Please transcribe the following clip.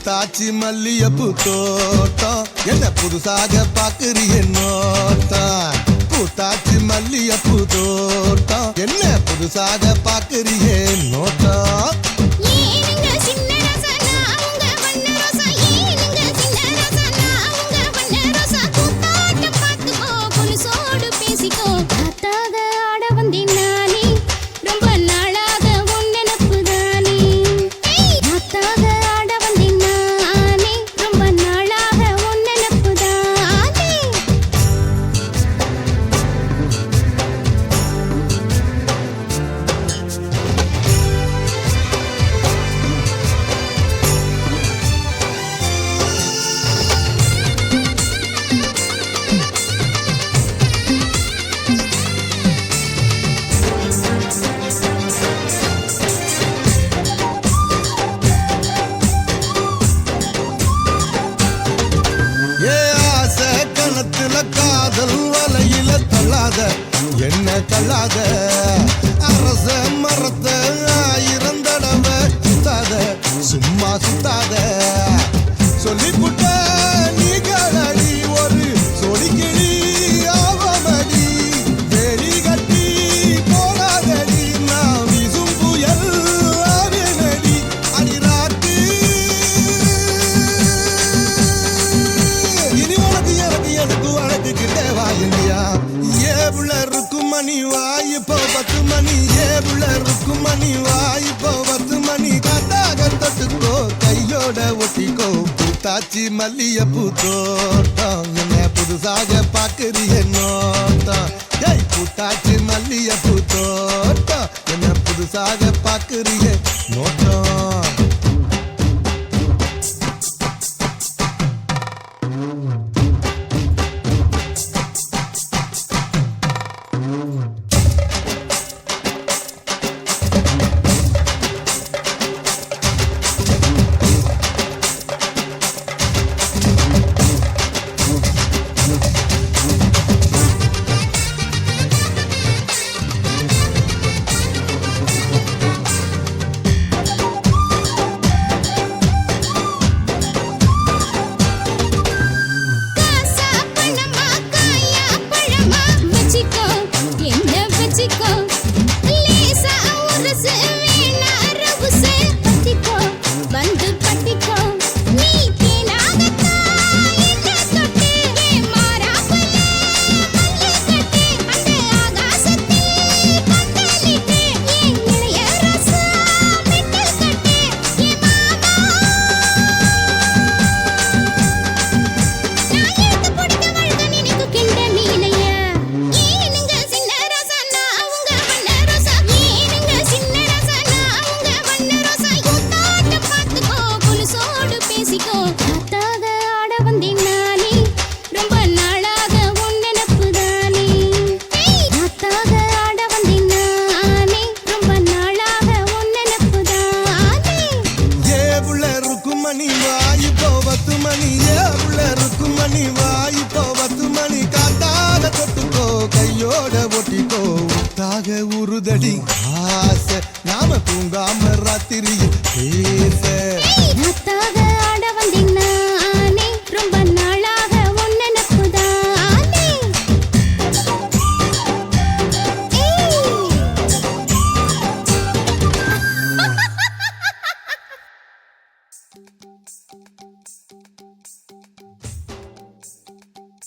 தாச்சி மல்லியப்பு தோட்டம் என்ன புதுசாக பாக்குறிய நோட்டம் பூத்தாச்சி மல்லியப்பு தோட்டம் என்ன புதுசாக பாக்குறிய நோட்டம் காதல் வலையில தள்ளாத என்ன தள்ளாத அரச மரத்தை 1000 தடவை சுத்தாத சும்மா சுத்தாத சொல்லிப்புட்ட நீ காலடி ஒரு சொடிக்கிளி ஆவமடி வேலி கட்டி போடாதடி நான் வீசும் புயல் ஆவேனடி அடிராட்டு இனி உனக்கு எனக்கு வழக்குக்கிட்டே வாயில்லையா ஏவுல இருக்கும் மணி வாய்ப்போ 10 மணி ஏவுல இருக்கும் மணி வாய்ப்போ 10 மணி காத்தாக தொட்டுக்கோ கையோட ஒட்டிக்கோ பூத்தாச்சி மல்லியப்பூ தோட்டம் என்ன புதுசாக பாக்குறிய நோட்டம் ஜெய் பூத்தாச்சி மல்லியப்பூ தோட்டம் என்ன புதுசாக பாக்குறிய நோட்டம் உருதடி ஆசை நாம